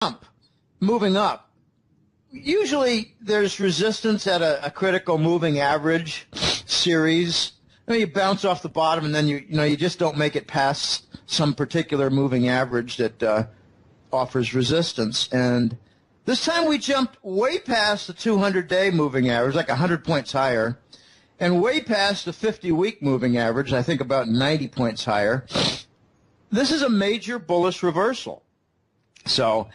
jump moving up, usually there's resistance at a critical moving average series. You bounce off the bottom, and then you just don't make it past some particular moving average that offers resistance. And this time we jumped way past the 200-day moving average, like 100 points higher, and way past the 50-week moving average, I think about 90 points higher. This is a major bullish reversal. So,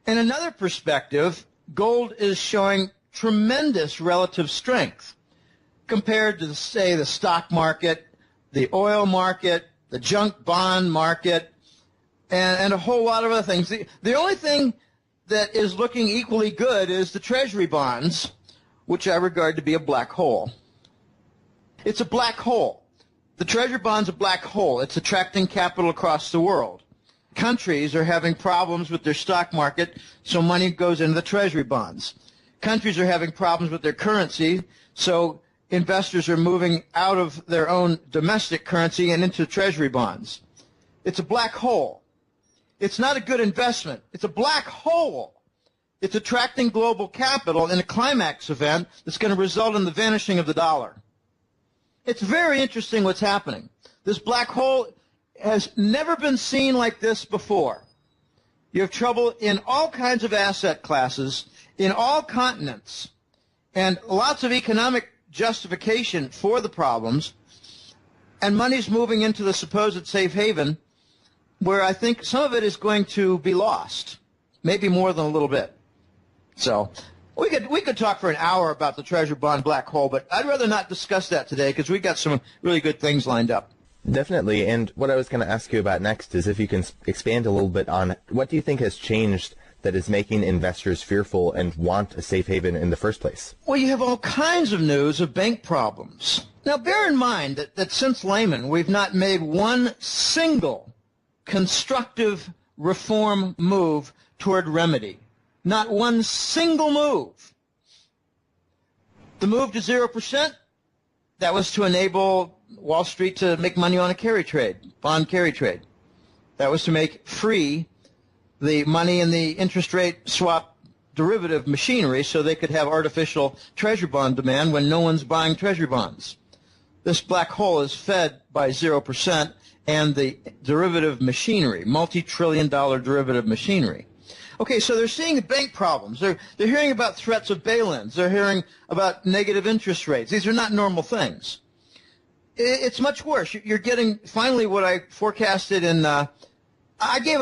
in another perspective, gold is showing tremendous relative strength compared to, say, the stock market, the oil market, the junk bond market, and a whole lot of other things. The only thing that is looking equally good is the Treasury bonds, which I regard to be a black hole. It's a black hole. The Treasury bond's a black hole. It's attracting capital across the world. Countries are having problems with their stock market, so money goes into the Treasury bonds. Countries are having problems with their currency, so investors are moving out of their own domestic currency and into Treasury bonds. It's a black hole. It's not a good investment. It's a black hole. It's attracting global capital in a climax event that's going to result in the vanishing of the dollar. It's very interesting what's happening. This black hole has never been seen like this before. You have trouble in all kinds of asset classes, in all continents, and lots of economic justification for the problems, and money's moving into the supposed safe haven, where I think some of it is going to be lost, maybe more than a little bit. So we could talk for an hour about the Treasury bond black hole, but I'd rather not discuss that today because we got some really good things lined up. Definitely, and what I was going to ask you about next is if you can expand a little bit on what do you think has changed that is making investors fearful and want a safe haven in the first place? Well, you have all kinds of news of bank problems. Now, bear in mind that since Lehman, we've not made one single constructive reform move toward remedy. Not one single move. The move to 0%, that was to enable Wall Street to make money on a carry trade, bond carry trade. That was to make free the money in the interest rate swap derivative machinery so they could have artificial treasury bond demand when no one's buying treasury bonds. This black hole is fed by 0% and the derivative machinery, multi-trillion-dollar derivative machinery. Okay, so they're seeing bank problems. They're hearing about threats of bail-ins. They're hearing about negative interest rates. These are not normal things. It's much worse. You're getting finally what I forecasted in. I gave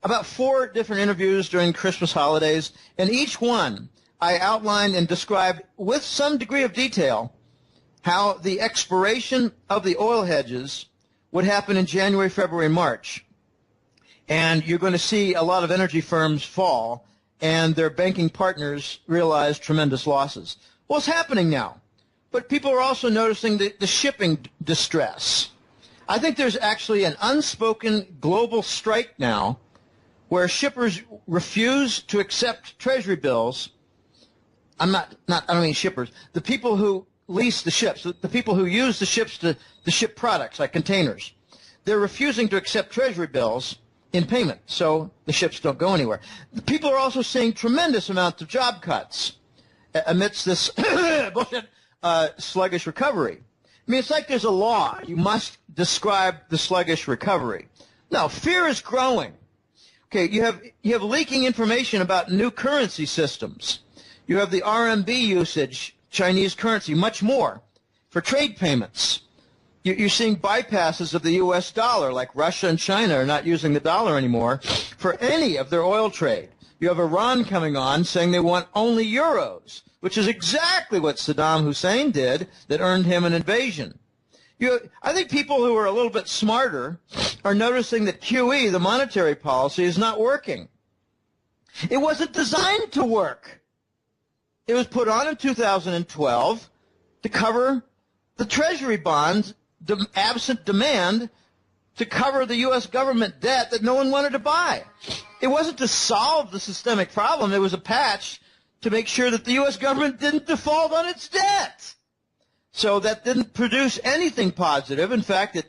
about 4 different interviews during Christmas holidays, and each one I outlined and described with some degree of detail how the expiration of the oil hedges would happen in January, February, March. And you're going to see a lot of energy firms fall, and their banking partners realize tremendous losses. Well, it's happening now. But people are also noticing the shipping distress. I think there's actually an unspoken global strike now where shippers refuse to accept treasury bills. I don't mean shippers. The people who lease the ships, the people who use the ships to ship products like containers, they're refusing to accept treasury bills in payment, so the ships don't go anywhere. The people are also seeing tremendous amounts of job cuts amidst this sluggish recovery. I mean, it's like there's a law. You must describe the sluggish recovery. Now, fear is growing. Okay, you have leaking information about new currency systems. You have the RMB usage, Chinese currency, much more for trade payments. You're seeing bypasses of the U.S. dollar, like Russia and China are not using the dollar anymore for any of their oil trade. You have Iran coming on saying they want only euros, which is exactly what Saddam Hussein did that earned him an invasion. I think people who are a little bit smarter are noticing that QE, the monetary policy, is not working. It wasn't designed to work. It was put on in 2012 to cover the treasury bonds, absent demand, to cover the U.S. government debt that no one wanted to buy. It wasn't to solve the systemic problem. It was a patch to make sure that the U.S. government didn't default on its debt. So that didn't produce anything positive. In fact, it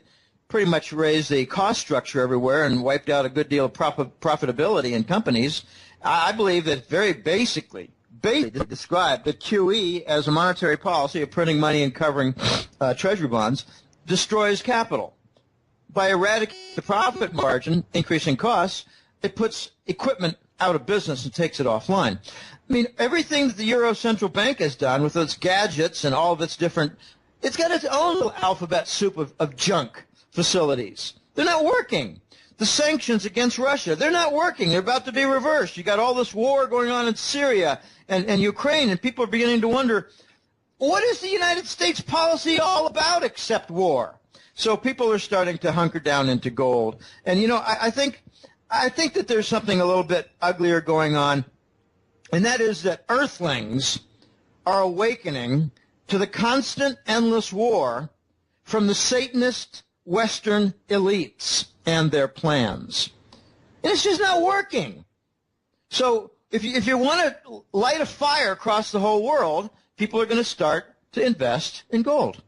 pretty much raised the cost structure everywhere and wiped out a good deal of profitability in companies I believe that very basically described that QE as a monetary policy of printing money and covering treasury bonds destroys capital. By eradicating the profit margin, increasing costs, it puts equipment out of business and takes it offline. I mean, everything that the Euro Central Bank has done with its gadgets and all of its different, it's got its own little alphabet soup of junk facilities. They're not working. The sanctions against Russia, they're not working. They're about to be reversed. You got all this war going on in Syria and Ukraine, and people are beginning to wonder, what is the United States policy all about except war? So people are starting to hunker down into gold. And, you know, I think that there's something a little bit uglier going on, and that is that earthlings are awakening to the constant, endless war from the Satanist Western elites and their plans. And it's just not working. So if you want to light a fire across the whole world, people are going to start to invest in gold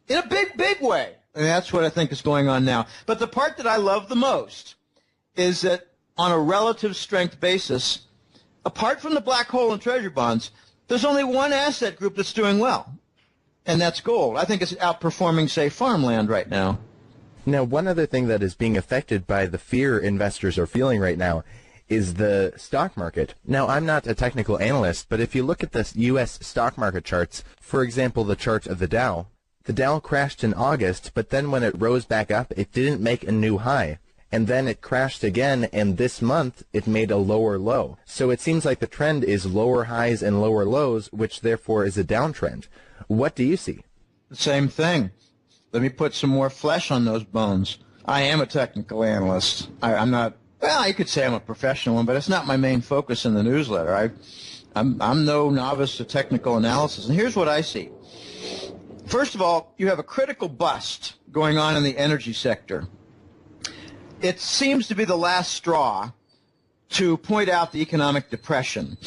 in a big, big way. And that's what I think is going on now. But the part that I love the most is that on a relative strength basis, apart from the black hole and treasury bonds, there's only one asset group that's doing well, and that's gold. I think it's outperforming, say, farmland right now. Now, one other thing that is being affected by the fear investors are feeling right now is the stock market. Now, I'm not a technical analyst, but if you look at the U.S. stock market charts, for example, the chart of the Dow crashed in August, but then when it rose back up, it didn't make a new high. And then it crashed again, and this month it made a lower low. So it seems like the trend is lower highs and lower lows, which therefore is a downtrend. What do you see? The same thing. Let me put some more flesh on those bones. I am a technical analyst. I'm not, well, you could say I'm a professional one, but it's not my main focus in the newsletter. I'm no novice to technical analysis. And here's what I see. First of all, you have a critical bust going on in the energy sector. It seems to be the last straw to point out the economic depression.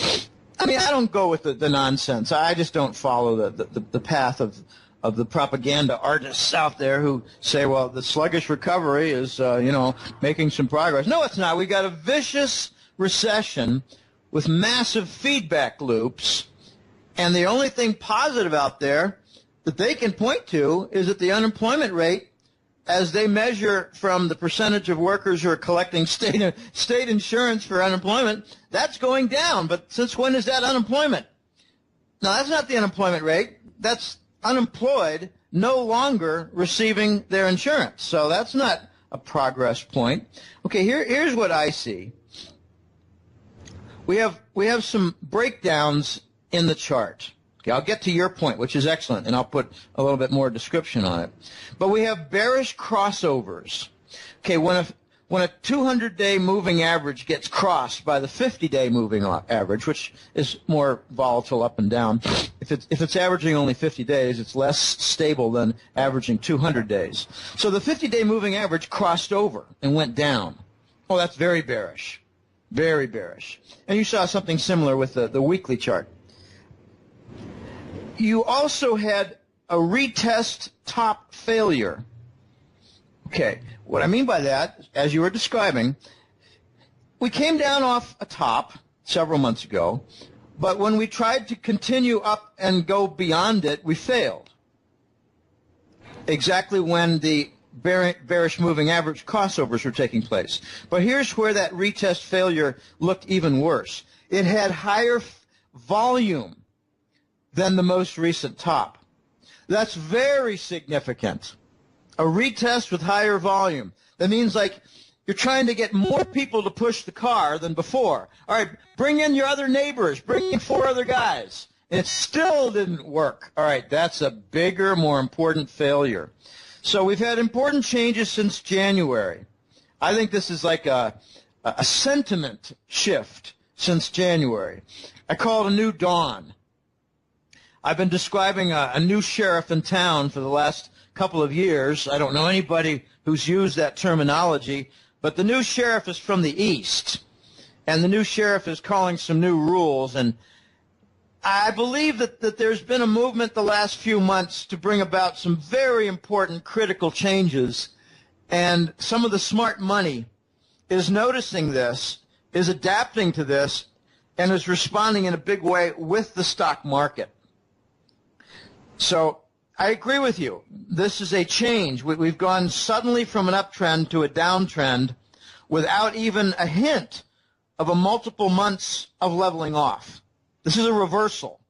I mean, I don't go with the nonsense. I just don't follow the path of the propaganda artists out there who say, well, the sluggish recovery is, making some progress. No, it's not. We got a vicious recession with massive feedback loops, and the only thing positive out there that they can point to is that the unemployment rate, as they measure from the percentage of workers who are collecting state insurance for unemployment, that's going down. But since when is that unemployment? No, that's not the unemployment rate. That's unemployed no longer receiving their insurance. So that's not a progress point. Okay, here's what I see. We have some breakdowns in the chart. Okay, I'll get to your point, which is excellent, and I'll put a little bit more description on it. But we have bearish crossovers. Okay, when a 200-day moving average gets crossed by the 50-day moving average, which is more volatile up and down, if it's averaging only 50 days, it's less stable than averaging 200 days. So the 50-day moving average crossed over and went down. Oh, that's very bearish, very bearish. And you saw something similar with the weekly chart. You also had a retest top failure. Okay, what I mean by that, as you were describing, we came down off a top several months ago, but when we tried to continue up and go beyond it, we failed. Exactly when the bearish moving average crossovers were taking place. But here's where that retest failure looked even worse. It had higher volume than the most recent top. That's very significant. A retest with higher volume. That means like you're trying to get more people to push the car than before. All right, bring in your other neighbors. Bring in 4 other guys. And it still didn't work. All right, that's a bigger, more important failure. So we've had important changes since January. I think this is like a sentiment shift since January. I call it a new dawn. I've been describing a new sheriff in town for the last couple of years. I don't know anybody who's used that terminology, but the new sheriff is from the East, and the new sheriff is calling some new rules. And I believe that there's been a movement the last few months to bring about some very important critical changes, and some of the smart money is noticing this, is adapting to this and is responding in a big way with the stock market. So I agree with you. This is a change. We've gone suddenly from an uptrend to a downtrend without even a hint of a multiple months of leveling off. This is a reversal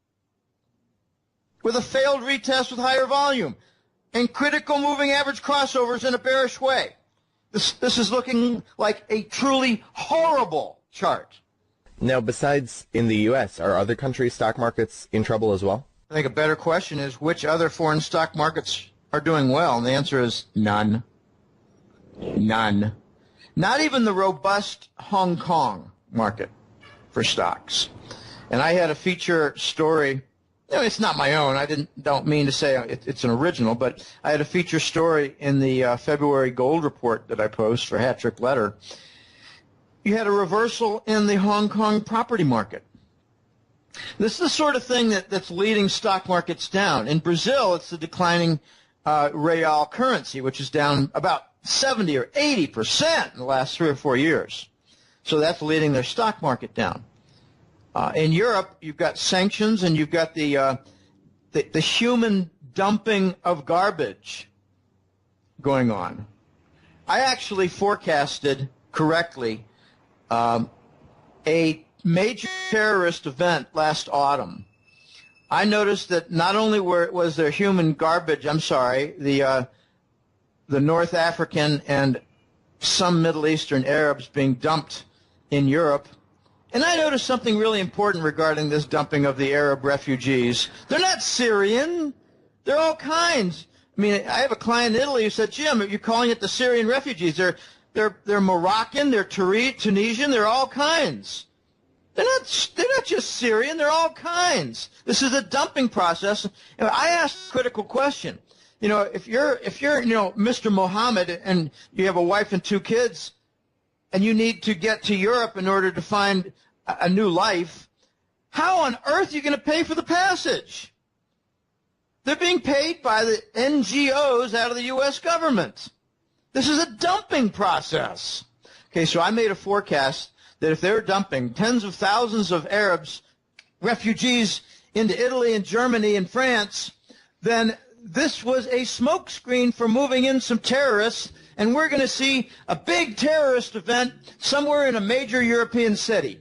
with a failed retest with higher volume and critical moving average crossovers in a bearish way. This is looking like a truly horrible chart. Now, besides in the U.S., are other countries' stock markets in trouble as well? I think a better question is which other foreign stock markets are doing well, and the answer is none. None. Not even the robust Hong Kong market for stocks. And I had a feature story. It's not my own. I don't mean to say it's an original, but I had a feature story in the February gold report that I post for Hat Trick Letter. You had a reversal in the Hong Kong property market. This is the sort of thing that's leading stock markets down. In Brazil, it's the declining real currency, which is down about 70 or 80% in the last 3 or 4 years. So that's leading their stock market down. In Europe, you've got sanctions and you've got the human dumping of garbage going on. I actually forecasted correctly a major terrorist event last autumn. I noticed that not only was there human garbage, the North African and some Middle Eastern Arabs being dumped in Europe, and I noticed something really important regarding this dumping of the Arab refugees. They're not Syrian. They're all kinds. I mean, I have a client in Italy who said, Jim, you're calling it the Syrian refugees. They're Moroccan, they're Tunisian, they're all kinds. They're not just Syrian, they're all kinds. This is a dumping process. And I asked a critical question. If you're Mr. Mohammed and you have a wife and 2 kids and you need to get to Europe in order to find a new life, how on earth are you going to pay for the passage? They're being paid by the NGOs out of the U.S. government. This is a dumping process. Okay, so I made a forecast that if they're dumping tens of thousands of Arabs, refugees into Italy and Germany and France, then this was a smokescreen for moving in some terrorists, and we're going to see a big terrorist event somewhere in a major European city.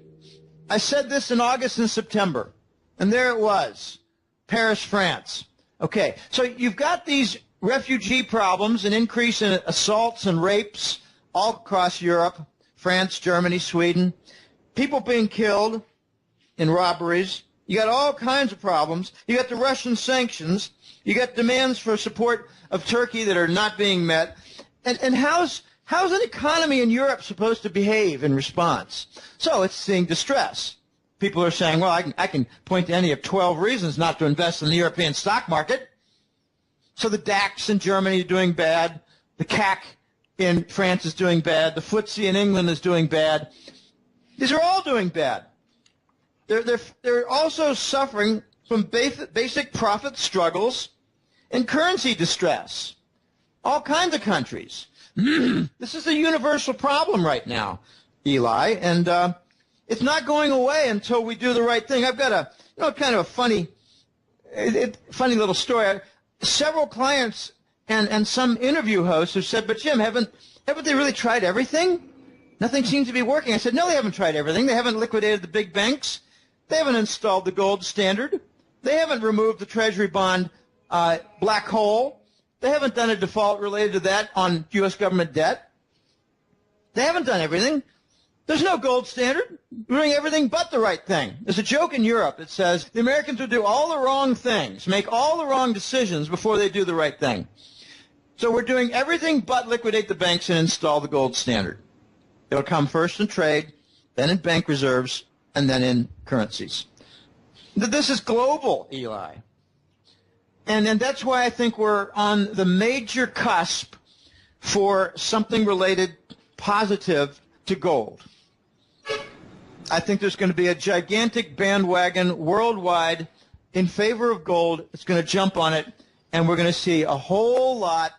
I said this in August and September, and there it was, Paris, France. Okay, so you've got these refugee problems, an increase in assaults and rapes all across Europe, France, Germany, Sweden, people being killed in robberies. You got all kinds of problems. You got the Russian sanctions. You got demands for support of Turkey that are not being met. And how's an economy in Europe supposed to behave in response? So it's seeing distress. People are saying, well, I can point to any of 12 reasons not to invest in the European stock market. So the DAX in Germany is doing bad. The CAC in France is doing bad. The FTSE in England is doing bad. These are all doing bad. They're also suffering from basic profit struggles and currency distress. All kinds of countries. This is a universal problem right now, Eli, and it's not going away until we do the right thing. I've got kind of a funny little story. Several clients and some interview hosts have said, but Jim, haven't they really tried everything? Nothing seems to be working. I said, no, they haven't tried everything. They haven't liquidated the big banks. They haven't installed the gold standard. They haven't removed the Treasury bond black hole. They haven't done a default related to that on U.S. government debt. They haven't done everything. There's no gold standard. We're doing everything but the right thing. There's a joke in Europe that says the Americans will do all the wrong things, make all the wrong decisions before they do the right thing. So we're doing everything but liquidate the banks and install the gold standard. It'll come first in trade, then in bank reserves, and then in currencies. This is global, Eli. And that's why I think we're on the major cusp for something related positive to gold. I think there's going to be a gigantic bandwagon worldwide in favor of gold. It's going to jump on it, and we're going to see a whole lot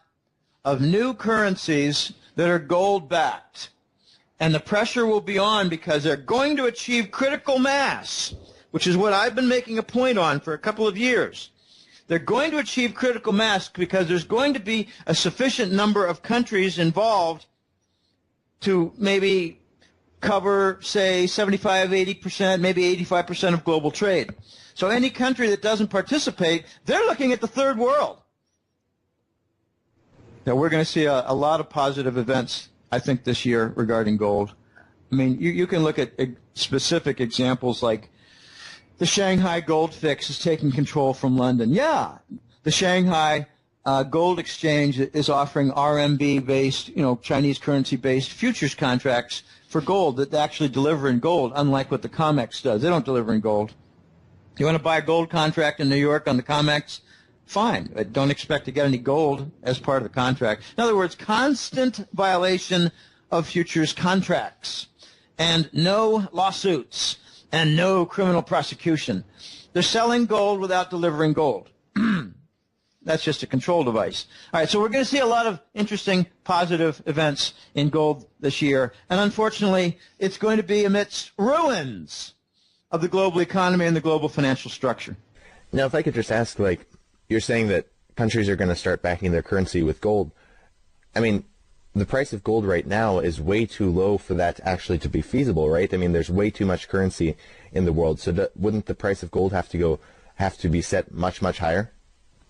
of new currencies that are gold-backed. And the pressure will be on because they're going to achieve critical mass, which is what I've been making a point on for a couple of years. They're going to achieve critical mass because there's going to be a sufficient number of countries involved to maybe cover, say, 75, 80%, maybe 85% of global trade. So any country that doesn't participate, they're looking at the third world. Now, we're going to see a lot of positive events, I think, this year regarding gold. I mean, you can look at specific examples like the Shanghai Gold Fix is taking control from London. Yeah, the Shanghai Gold Exchange is offering RMB-based, Chinese currency-based futures contracts for gold that actually deliver in gold, unlike what the COMEX does. They don't deliver in gold. You want to buy a gold contract in New York on the COMEX? Fine. But don't expect to get any gold as part of the contract. In other words, constant violation of futures contracts and no lawsuits and no criminal prosecution. They're selling gold without delivering gold. That's just a control device. All right, so we're going to see a lot of interesting positive events in gold this year. And unfortunately, it's going to be amidst ruins of the global economy and the global financial structure. Now, if I could just ask, you're saying that countries are going to start backing their currency with gold. I mean, the price of gold right now is way too low for that actually to be feasible, right? I mean, there's way too much currency in the world. So wouldn't the price of gold have to be set much, much higher?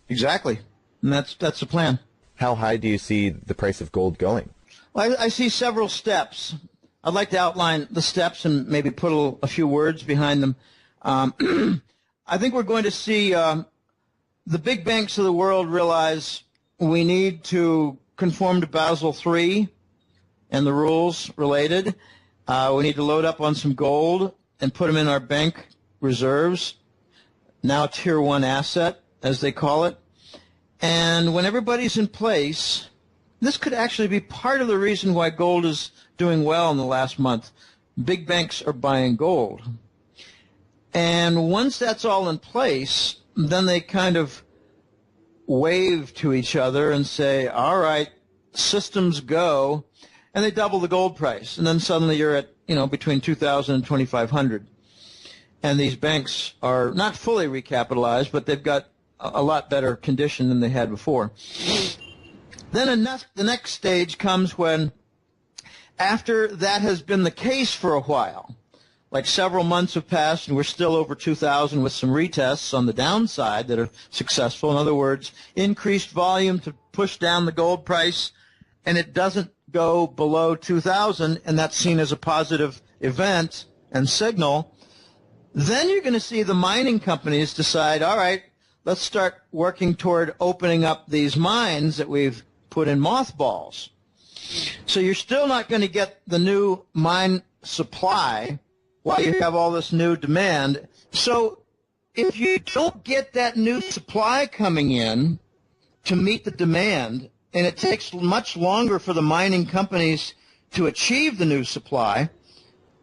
Exactly. And that's the plan. How high do you see the price of gold going? Well, I see several steps. I'd like to outline the steps and maybe put a few words behind them. I think we're going to see the big banks of the world realize we need to conform to Basel III and the rules related. We need to load up on some gold and put them in our bank reserves, now Tier 1 asset, as they call it. And when everybody's in place, this could actually be part of the reason why gold is doing well in the last month. Big banks are buying gold. And once that's all in place, then they kind of wave to each other and say, all right, systems go, and they double the gold price. And then suddenly you're at, between 2,000 and 2,500. And these banks are not fully recapitalized, but they've got a lot better condition than they had before. Then the next stage comes when, after that has been the case for a while, like several months have passed and we're still over 2,000 with some retests on the downside that are successful. In other words, increased volume to push down the gold price, and it doesn't go below 2,000, and that's seen as a positive event and signal. Then you're going to see the mining companies decide, all right, let's start working toward opening up these mines that we've put in mothballs. So you're still not going to get the new mine supply while you have all this new demand. So if you don't get that new supply coming in to meet the demand, and it takes much longer for the mining companies to achieve the new supply,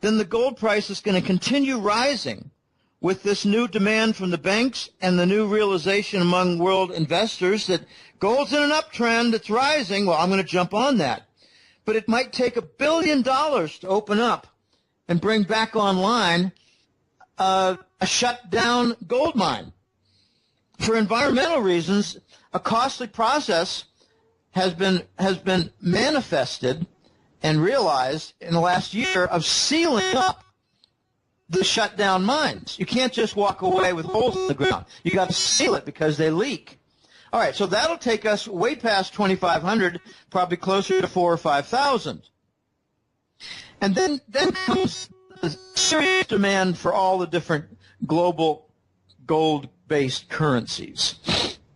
then the gold price is going to continue rising with this new demand from the banks and the new realization among world investors that gold's in an uptrend, it's rising. Well, I'm going to jump on that. But it might take $1 billion to open up and bring back online a shut-down gold mine. For environmental reasons, a costly process has been manifested and realized in the last year of sealing up the shut-down mines. You can't just walk away with holes in the ground. You got to seal it because they leak. All right, so that'll take us way past 2,500, probably closer to 4,000 or 5,000. And then comes the serious demand for all the different global gold-based currencies.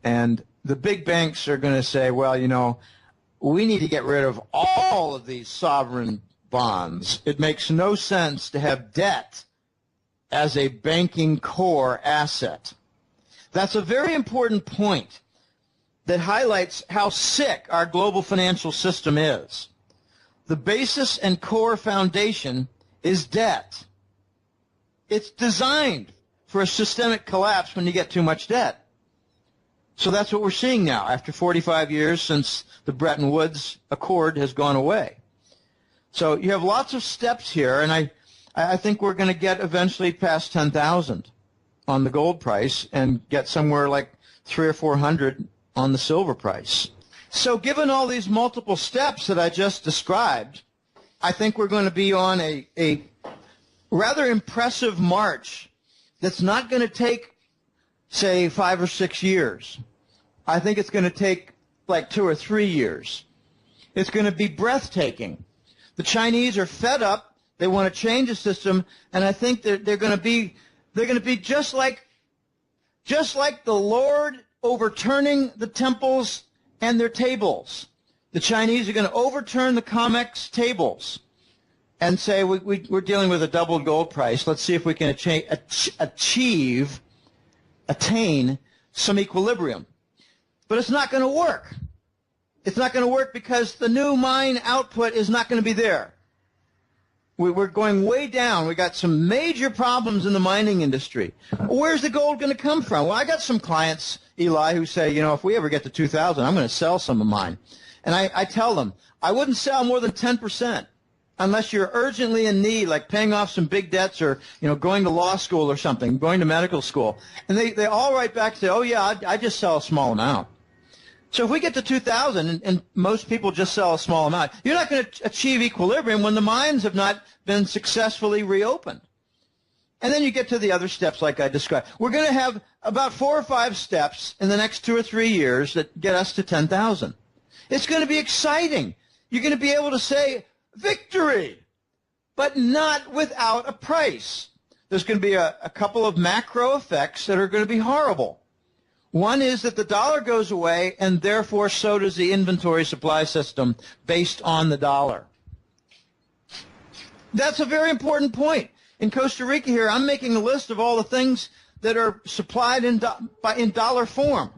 And the big banks are going to say, well, we need to get rid of all of these sovereign bonds. It makes no sense to have debt as a banking core asset. That's a very important point that highlights how sick our global financial system is. The basis and core foundation is debt. It's designed for a systemic collapse when you get too much debt. So that's what we're seeing now after 45 years since the Bretton Woods Accord has gone away. So you have lots of steps here, and I think we're going to get eventually past 10,000 on the gold price and get somewhere like 300 or 400 on the silver price. So given all these multiple steps that I just described, I think we're going to be on a rather impressive march that's not going to take, say, 5 or 6 years. I think it's going to take like 2 or 3 years. It's going to be breathtaking. The Chinese are fed up. They want to change the system, and I think they're going to be just like the Lord overturning the temples and their tables. The Chinese are going to overturn the COMEX tables and say we're dealing with a double gold price. Let's see if we can attain some equilibrium. But it's not going to work. It's not going to work because the new mine output is not going to be there. We're going way down. We got some major problems in the mining industry. Where's the gold going to come from? Well, I got some clients, Eli, who say, if we ever get to 2,000, I'm going to sell some of mine. And I tell them, I wouldn't sell more than 10% unless you're urgently in need, like paying off some big debts or, going to law school or something, going to medical school. And they all write back and say, oh, yeah, I just sell a small amount. So if we get to 2,000 and most people just sell a small amount, you're not going to achieve equilibrium when the mines have not been successfully reopened. And then you get to the other steps like I described. We're going to have about 4 or 5 steps in the next 2 or 3 years that get us to 10,000. It's going to be exciting. You're going to be able to say victory, but not without a price. There's going to be a couple of macro effects that are going to be horrible. One is that the dollar goes away, and therefore so does the inventory supply system based on the dollar. That's a very important point. In Costa Rica here, I'm making a list of all the things that are supplied in dollar form.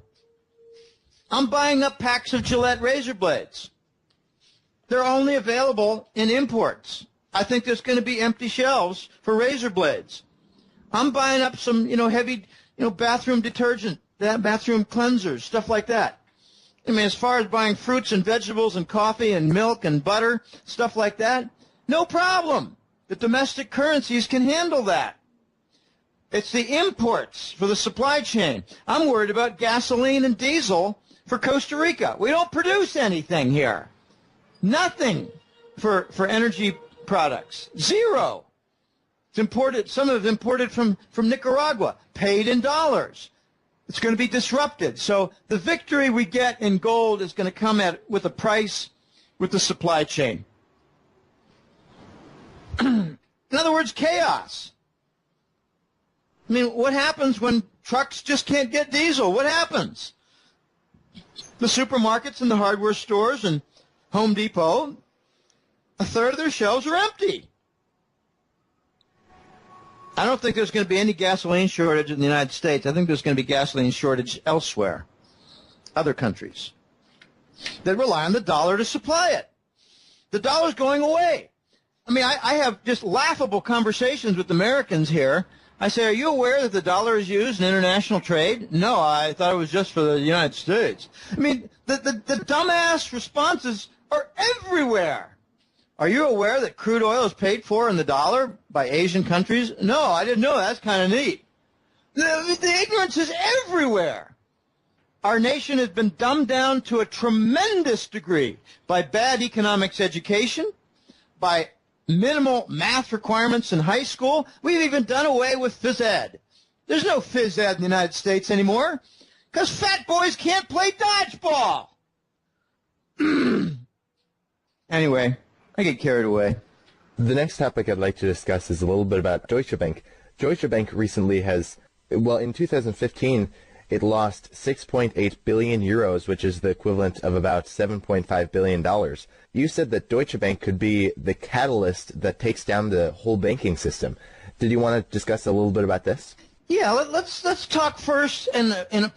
I'm buying up packs of Gillette razor blades. They're only available in imports. I think there's going to be empty shelves for razor blades. I'm buying up some, heavy, bathroom detergent, bathroom cleansers, stuff like that. I mean, as far as buying fruits and vegetables and coffee and milk and butter, stuff like that, no problem. The domestic currencies can handle that. It's the imports for the supply chain. I'm worried about gasoline and diesel for Costa Rica. We don't produce anything here. Nothing for energy products. Zero. It's imported. Some of it imported from Nicaragua, paid in dollars. It's going to be disrupted. So the victory we get in gold is going to come with a price with the supply chain. In other words, chaos. I mean, what happens when trucks just can't get diesel? What happens? The supermarkets and the hardware stores and Home Depot, a third of their shelves are empty. I don't think there's going to be any gasoline shortage in the United States. I think there's going to be gasoline shortage elsewhere, other countries, that rely on the dollar to supply it. The dollar's going away. I mean, I have just laughable conversations with Americans here. I say, are you aware that the dollar is used in international trade? No, I thought it was just for the United States. I mean, the dumbass responses are everywhere. Are you aware that crude oil is paid for in the dollar by Asian countries? No, I didn't know that. That's kind of neat. The ignorance is everywhere. Our nation has been dumbed down to a tremendous degree by bad economics education, by minimal math requirements in high school. We've even done away with phys ed. There's no phys ed in the United States anymore because fat boys can't play dodgeball. Anyway, I get carried away. The next topic I'd like to discuss is a little bit about Deutsche Bank. Deutsche Bank recently in 2015, it lost 6.8 billion euros, which is the equivalent of about $7.5 billion. You said that Deutsche Bank could be the catalyst that takes down the whole banking system. Did you want to discuss a little bit about this? Yeah, let's talk first in a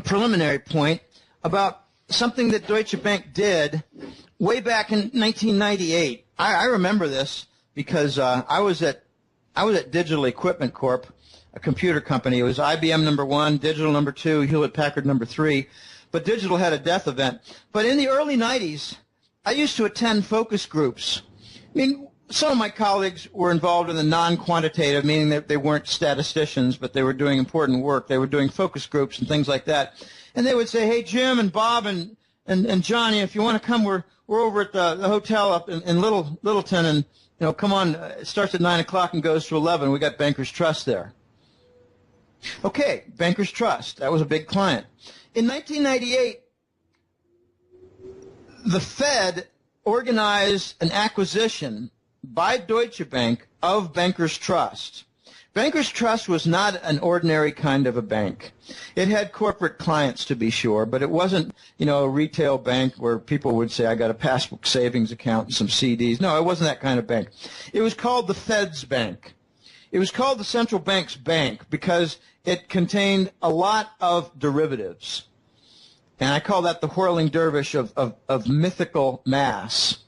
preliminary point, about something that Deutsche Bank did way back in 1998. I remember this because I was at Digital Equipment Corp., a computer company. It was IBM number 1, Digital number 2, Hewlett-Packard number 3. But Digital had a death event. But in the early 90s, I used to attend focus groups I mean, some of my colleagues were involved in the non-quantitative, meaning that they weren't statisticians, but they were doing important work. They were doing focus groups and things like that. And they would say, hey, Jim and Bob and Johnny, if you want to come, we're over at the hotel up in Littleton, and come on. It starts at 9 o'clock and goes to 11. We got Bankers Trust there. Okay, Bankers Trust. That was a big client. In 1998, the Fed organized an acquisition by Deutsche Bank of Bankers Trust. Bankers Trust was not an ordinary kind of a bank. It had corporate clients, to be sure, but it wasn't, a retail bank where people would say, I got a passbook savings account and some CDs. No, it wasn't that kind of bank. It was called the Fed's Bank. It was called the central bank's bank because it contained a lot of derivatives. And I call that the whirling dervish of mythical mass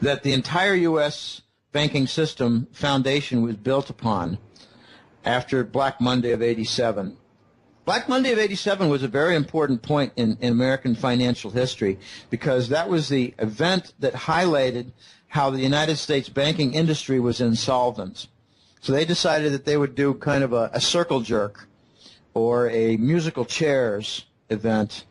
that the entire U.S. banking system foundation was built upon after Black Monday of 87. Black Monday of 87 was a very important point in American financial history because that was the event that highlighted how the United States banking industry was insolvent. So they decided that they would do kind of a circle jerk or a musical chairs event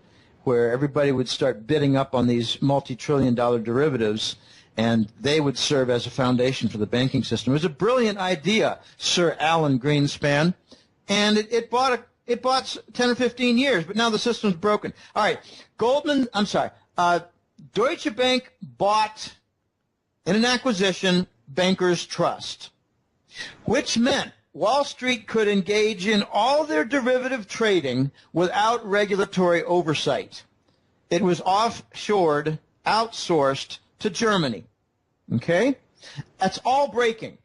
where everybody would start bidding up on these multi-trillion-dollar derivatives, and they would serve as a foundation for the banking system. It was a brilliant idea, Sir Alan Greenspan, and it bought 10 or 15 years, but now the system's broken. All right, Deutsche Bank bought, in an acquisition, Bankers Trust, which meant Wall Street could engage in all their derivative trading without regulatory oversight. It was offshored, outsourced to Germany. Okay? That's all breaking.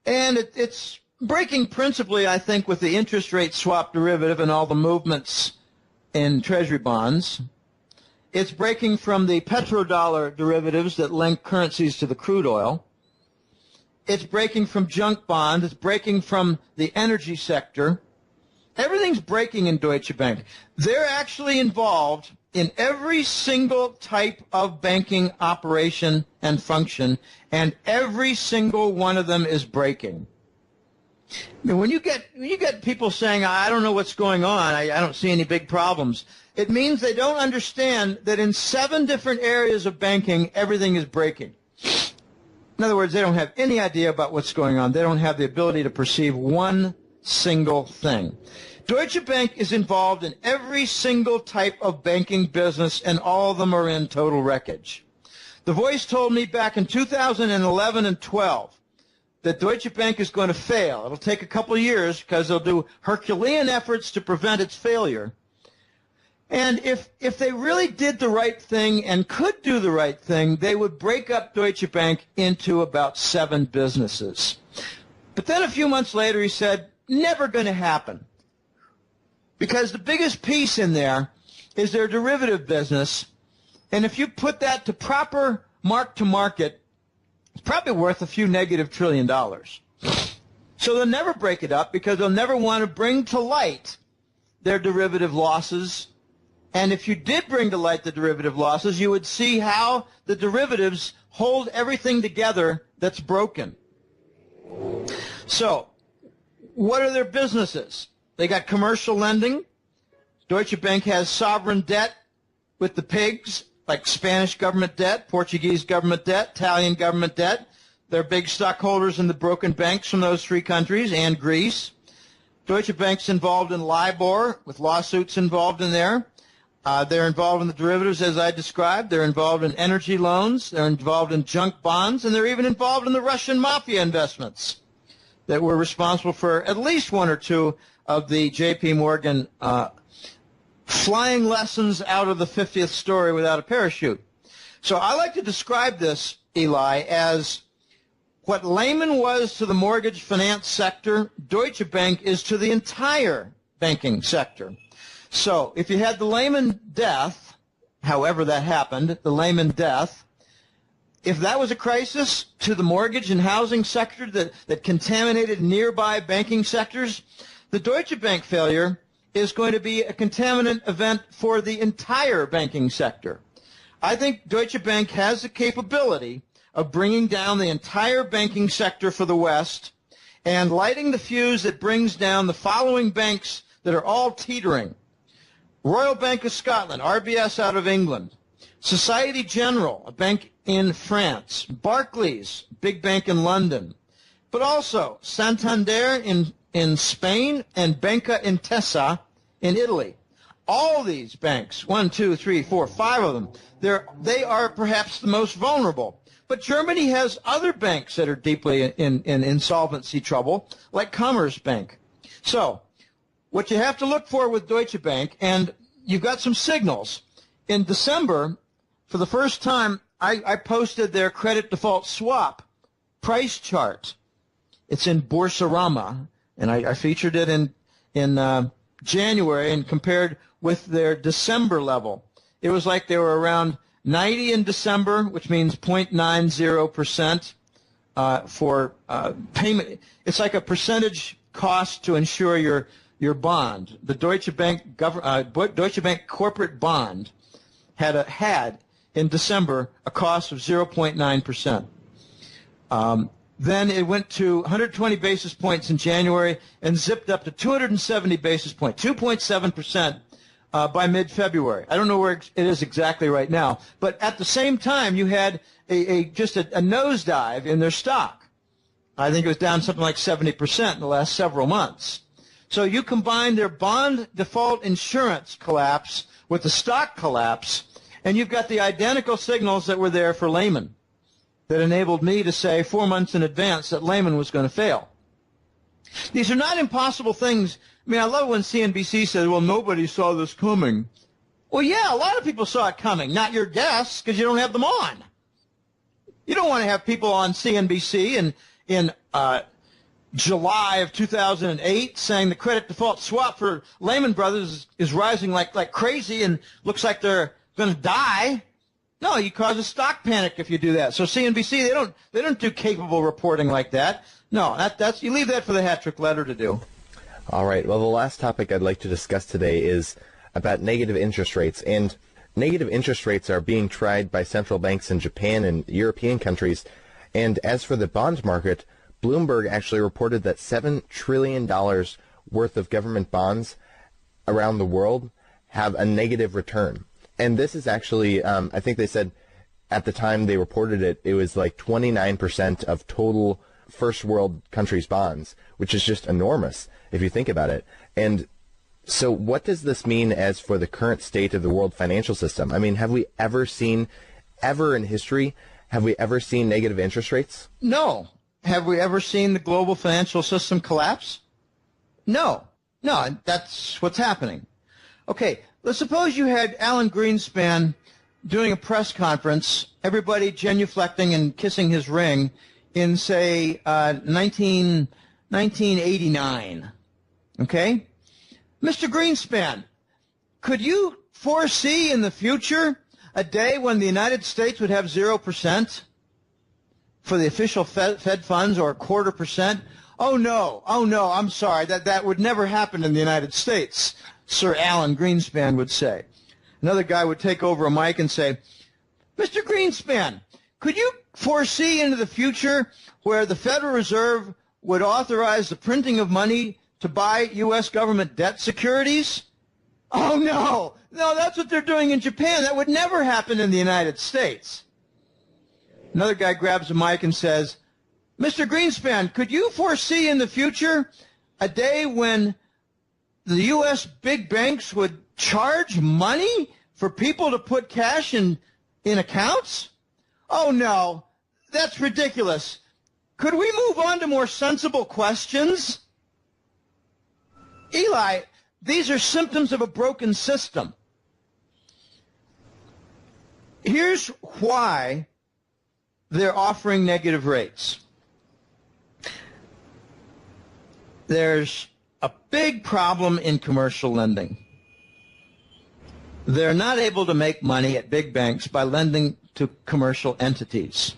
And it's breaking principally, I think, with the interest rate swap derivative and all the movements in Treasury bonds. It's breaking from the petrodollar derivatives that link currencies to the crude oil. It's breaking from junk bonds. It's breaking from the energy sector. Everything's breaking in Deutsche Bank. They're actually involved in every single type of banking operation and function, and every single one of them is breaking. I mean, when you get people saying, I don't know what's going on, I don't see any big problems, it means they don't understand that in 7 different areas of banking, everything is breaking. In other words, they don't have any idea about what's going on. They don't have the ability to perceive one single thing. Deutsche Bank is involved in every single type of banking business, and all of them are in total wreckage. The Voice told me back in 2011 and 12 that Deutsche Bank is going to fail. It'll take a couple of years because they'll do Herculean efforts to prevent its failure. And if they really did the right thing and could do the right thing, they would break up Deutsche Bank into about 7 businesses. But then a few months later he said, never going to happen. Because the biggest piece in there is their derivative business. And if you put that to proper mark-to-market, it's probably worth a few negative $1 trillion. So they'll never break it up because they'll never want to bring to light their derivative losses. And if you did bring to light the derivative losses, you would see how the derivatives hold everything together that's broken. So, what are their businesses? They got commercial lending. Deutsche Bank has sovereign debt with the pigs, like Spanish government debt, Portuguese government debt, Italian government debt. They're big stockholders in the broken banks from those 3 countries and Greece. Deutsche Bank's involved in LIBOR, with lawsuits involved in there. They're involved in the derivatives, as I described. They're involved in energy loans. They're involved in junk bonds. And they're even involved in the Russian mafia investments that were responsible for at least 1 or 2 of the J.P. Morgan flying lessons out of the 50th story without a parachute. So I like to describe this, Eli, as what Lehman was to the mortgage finance sector, Deutsche Bank is to the entire banking sector. So if you had the Lehman death, however that happened, the Lehman death, if that was a crisis to the mortgage and housing sector that contaminated nearby banking sectors, the Deutsche Bank failure is going to be a contaminant event for the entire banking sector. I think Deutsche Bank has the capability of bringing down the entire banking sector for the West and lighting the fuse that brings down the following banks that are all teetering. Royal Bank of Scotland, RBS out of England, Societe Generale, a bank in France, Barclays, big bank in London, but also Santander in Spain and Banca Intesa in Italy. All these banks, 1, 2, 3, 4, 5 of them, they are perhaps the most vulnerable. But Germany has other banks that are deeply in insolvency trouble, like Commerzbank. So what you have to look for with Deutsche Bank, and you've got some signals. In December, for the first time, I posted their credit default swap price chart. It's in Boursorama, and I featured it in January and compared with their December level. It was like they were around 90 in December, which means 0.90% for payment. It's like a percentage cost to insure your bond. The Deutsche Bank Deutsche Bank corporate bond had in December a cost of 0.9%. Then it went to 120 basis points in January and zipped up to 270 basis points, 2.7% by mid-February. I don't know where it is exactly right now, but at the same time you had just a nosedive in their stock. I think it was down something like 70% in the last several months. So you combine their bond default insurance collapse with the stock collapse, and you've got the identical signals that were there for Lehman that enabled me to say 4 months in advance that Lehman was going to fail. These are not impossible things. I mean, I love when CNBC says, well, nobody saw this coming. Well, yeah, a lot of people saw it coming, not your guests, because you don't have them on. You don't want to have people on CNBC in July of 2008 saying the credit default swap for Lehman Brothers is rising like crazy and looks like they're going to die. No, you cause a stock panic if you do that. So CNBC, they don't do capable reporting like that. No, that's you leave that for the hat-trick letter to do. All right. Well, the last topic I'd like to discuss today is about negative interest rates. And negative interest rates are being tried by central banks in Japan and European countries. And as for the bond market, Bloomberg actually reported that $7 trillion worth of government bonds around the world have a negative return. And this is actually, I think they said at the time they reported it, it was like 29% of total first world countries' bonds, which is just enormous if you think about it. And so what does this mean as for the current state of the world financial system? I mean, have we ever seen, ever in history, have we ever seen negative interest rates? No. Have we ever seen the global financial system collapse? No. No, that's what's happening. Okay, let's suppose you had Alan Greenspan doing a press conference, everybody genuflecting and kissing his ring in, say, 1989. Okay? Mr. Greenspan, could you foresee in the future a day when the United States would have 0% for the official Fed funds or 0.25%? Oh, no, I'm sorry. That would never happen in the United States, Sir Alan Greenspan would say. Another guy would take over a mic and say, Mr. Greenspan, could you foresee into the future where the Federal Reserve would authorize the printing of money to buy U.S. government debt securities? Oh, no, that's what they're doing in Japan. That would never happen in the United States. Another guy grabs a mic and says, Mr. Greenspan, could you foresee in the future a day when the U.S. big banks would charge money for people to put cash in accounts? Oh, no, that's ridiculous. Could we move on to more sensible questions? Eli, these are symptoms of a broken system. Here's why they're offering negative rates. There's a big problem in commercial lending. They're not able to make money at big banks by lending to commercial entities.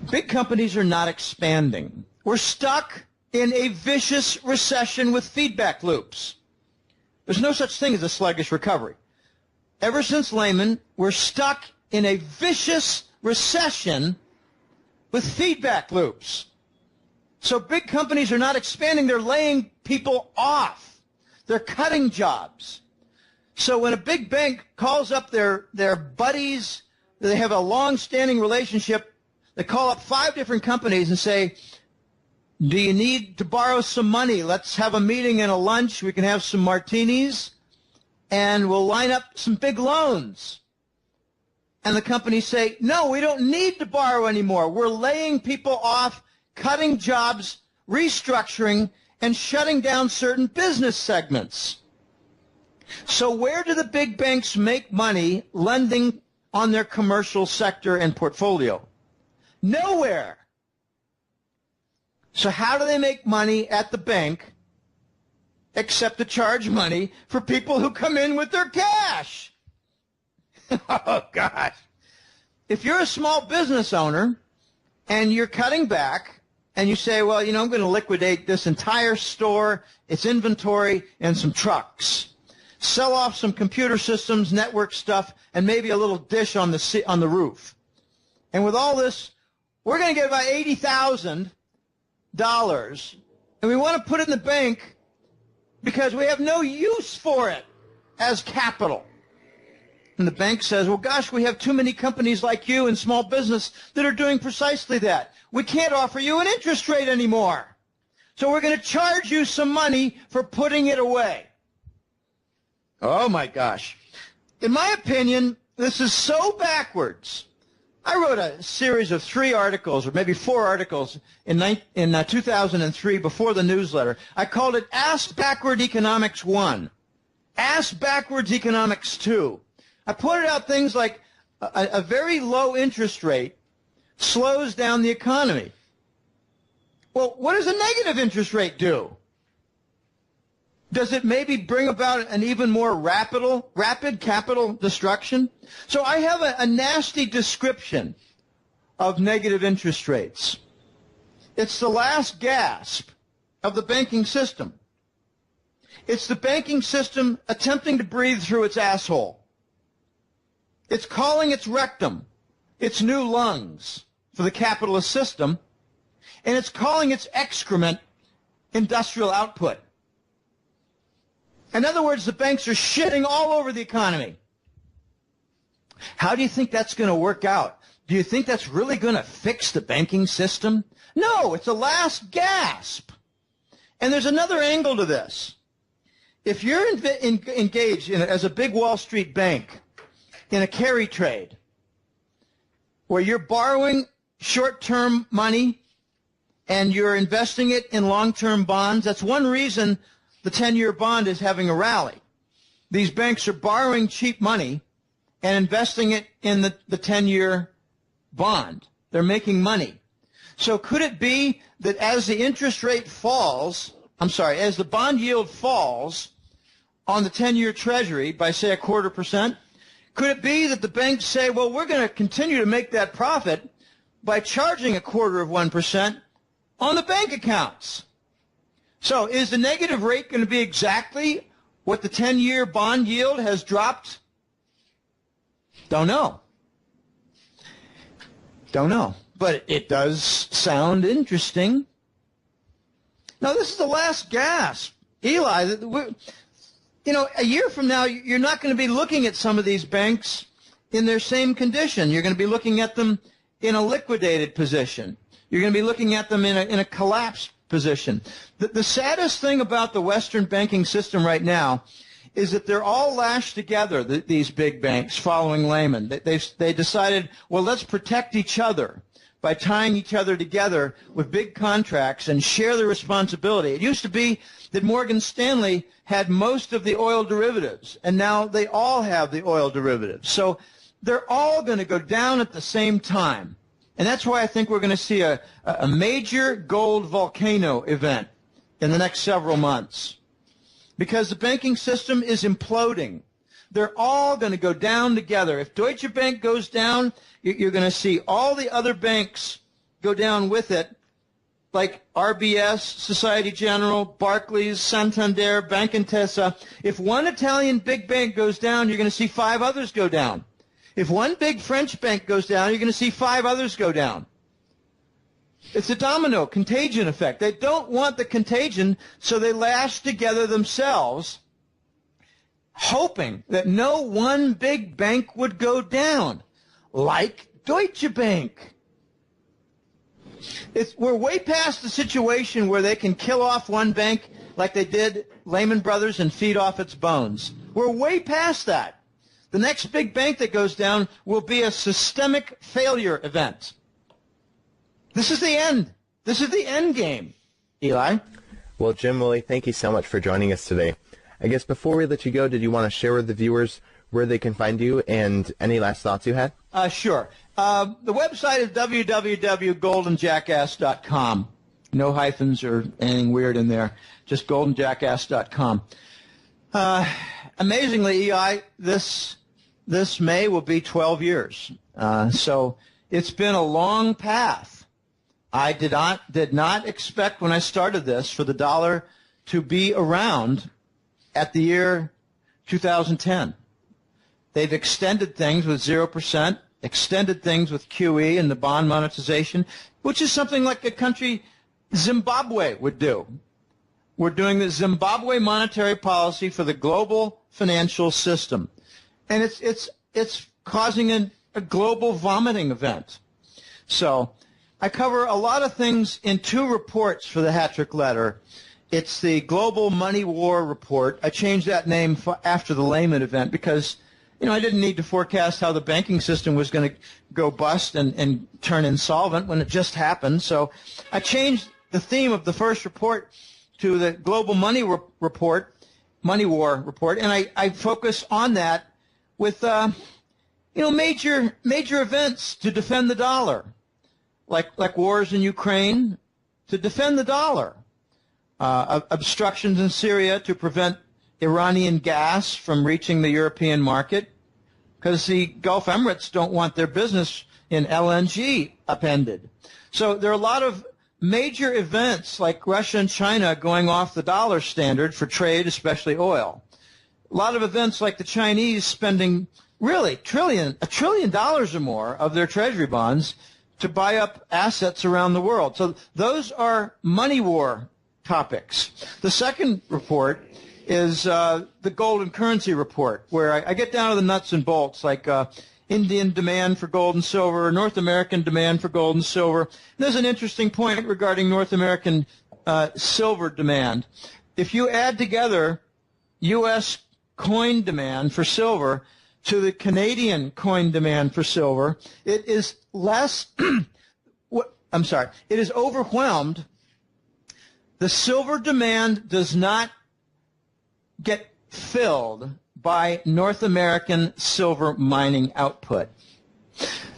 Big companies are not expanding. We're stuck in a vicious recession with feedback loops. There's no such thing as a sluggish recovery. Ever since Lehman, we're stuck in a vicious recession with feedback loops. So big companies are not expanding. They're laying people off. They're cutting jobs. So when a big bank calls up their buddies, they have a long-standing relationship, they call up 5 different companies and say, do you need to borrow some money? Let's have a meeting and a lunch. We can have some martinis, and we'll line up some big loans. And the companies say, no, we don't need to borrow anymore. We're laying people off, cutting jobs, restructuring, and shutting down certain business segments. So where do the big banks make money lending on their commercial sector and portfolio? Nowhere. So how do they make money at the bank except to charge money for people who come in with their cash? Oh, gosh. If you're a small business owner and you're cutting back and you say, well, I'm going to liquidate this entire store, its inventory, and some trucks, sell off some computer systems, network stuff, and maybe a little dish on the roof. And with all this, we're going to get about $80,000, and we want to put it in the bank because we have no use for it as capital. And the bank says, well, gosh, we have too many companies like you in small business that are doing precisely that. We can't offer you an interest rate anymore. So we're going to charge you some money for putting it away. Oh, my gosh. In my opinion, this is so backwards. I wrote a series of 3 articles, or maybe 4 articles, in 2003 before the newsletter. I called it Ask Backward Economics 1, Ask Backwards Economics 2. I pointed out things like a very low interest rate slows down the economy. Well, what does a negative interest rate do? Does it maybe bring about an even more rapid capital destruction? So I have a nasty description of negative interest rates. It's the last gasp of the banking system. It's the banking system attempting to breathe through its asshole. It's calling its rectum its new lungs for the capitalist system, and it's calling its excrement industrial output. In other words, the banks are shitting all over the economy. How do you think that's going to work out? Do you think that's really going to fix the banking system? No, it's a last gasp. And there's another angle to this. If you're engaged as a big Wall Street bank in a carry trade where you're borrowing short-term money and you're investing it in long-term bonds, that's one reason the 10-year bond is having a rally. These banks are borrowing cheap money and investing it in the 10-year bond. They're making money. So could it be that as the interest rate falls, as the bond yield falls on the 10-year Treasury by, say, 0.25%, could it be that the banks say, well, we're going to continue to make that profit by charging 0.25% on the bank accounts? So is the negative rate going to be exactly what the 10-year bond yield has dropped? Don't know. But it does sound interesting. Now, this is the last gasp. Eli, a year from now, you're not going to be looking at some of these banks in their same condition. You're going to be looking at them in a liquidated position. You're going to be looking at them in a collapsed position. The saddest thing about the Western banking system right now is that they're all lashed together, these big banks, following Lehman. They decided, well, let's protect each other by tying each other together with big contracts and share the responsibility. It used to be that Morgan Stanley had most of the oil derivatives, and now they all have the oil derivatives. So they're all going to go down at the same time. And that's why I think we're going to see a major gold volcano event in the next several months, because the banking system is imploding. They're all going to go down together. If Deutsche Bank goes down, you're going to see all the other banks go down with it, like RBS, Societe Generale, Barclays, Santander, Bank Intesa. If one Italian big bank goes down, you're going to see 5 others go down. If one big French bank goes down, you're going to see 5 others go down. It's a domino contagion effect. They don't want the contagion, so they lash together themselves, hoping that no one big bank would go down, like Deutsche Bank. We're way past the situation where they can kill off one bank like they did Lehman Brothers and feed off its bones. We're way past that. The next big bank that goes down will be a systemic failure event. This is the end. This is the end game, Eli. Well, Jim, Willie, thank you so much for joining us today. I guess before we let you go, did you want to share with the viewers where they can find you and any last thoughts you had? Sure. The website is www.goldenjackass.com. No hyphens or anything weird in there. Just goldenjackass.com. Amazingly, Eli, this May will be 12 years. So it's been a long path. I did not expect when I started this for the dollar to be around at the year 2010. They've extended things with 0%, extended things with QE and the bond monetization, which is something like a country Zimbabwe would do. We're doing the Zimbabwe monetary policy for the global financial system. And it's causing a global vomiting event. So I cover a lot of things in 2 reports for the Hattrick Letter. It's the Global Money War Report. I changed that name after the Lehman event because, I didn't need to forecast how the banking system was going to go bust and turn insolvent when it just happened. So I changed the theme of the first report to the Global Money Report, Money War Report, and I focus on that with, major events to defend the dollar. Like wars in Ukraine, to defend the dollar, obstructions in Syria to prevent Iranian gas from reaching the European market, because the Gulf Emirates don't want their business in LNG upended. So there are a lot of major events like Russia and China going off the dollar standard for trade, especially oil. A lot of events like the Chinese spending really $1 trillion or more of their treasury bonds to buy up assets around the world. So those are money war topics. The second report is the golden currency report, where I get down to the nuts and bolts, like Indian demand for gold and silver, North American demand for gold and silver. And there's an interesting point regarding North American silver demand. If you add together U.S. coin demand for silver to the Canadian coin demand for silver, it is less, it is overwhelmed. The silver demand does not get filled by North American silver mining output.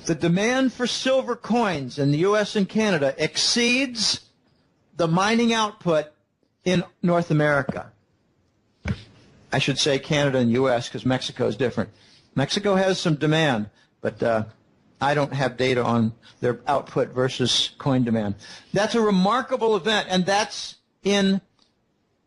The demand for silver coins in the U.S. and Canada exceeds the mining output in North America. I should say Canada and U.S. because Mexico is different. Mexico has some demand, but I don't have data on their output versus coin demand. That's a remarkable event, and that's in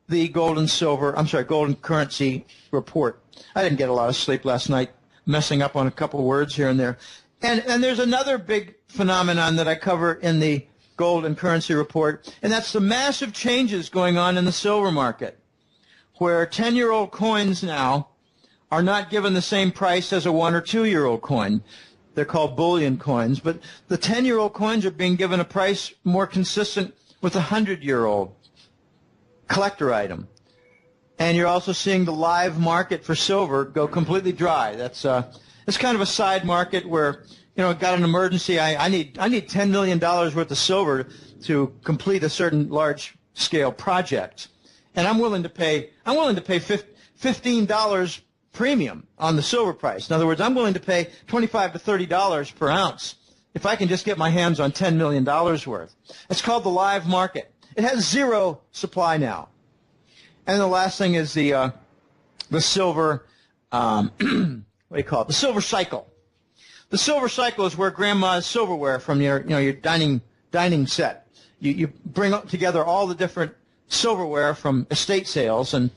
the golden currency report. I didn't get a lot of sleep last night, messing up on a couple words here and there. And there's another big phenomenon that I cover in the gold and currency report, and that's the massive changes going on in the silver market, where 10-year-old coins now are not given the same price as a 1- or 2-year-old coin. They're called bullion coins, but the 10-year-old coins are being given a price more consistent with a 100-year-old collector item. And you're also seeing the live market for silver go completely dry. It's kind of a side market where, got an emergency. I need $10 million worth of silver to complete a certain large-scale project, and I'm willing to pay $15 premium on the silver price. In other words, I'm willing to pay $25 to $30 per ounce if I can just get my hands on $10 million worth. It's called the live market. It has zero supply now. And the last thing is the silver, what do you call it? The silver cycle. The silver cycle is where grandma's silverware from your dining set. You bring together all the different silverware from estate sales, and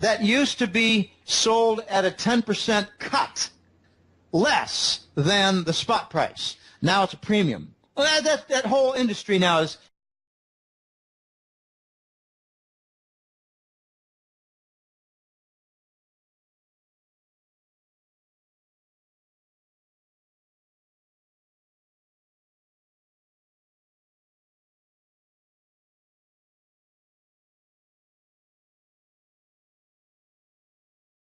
that used to be sold at a 10% cut. less than the spot price. Now it's a premium. Well, that whole industry now is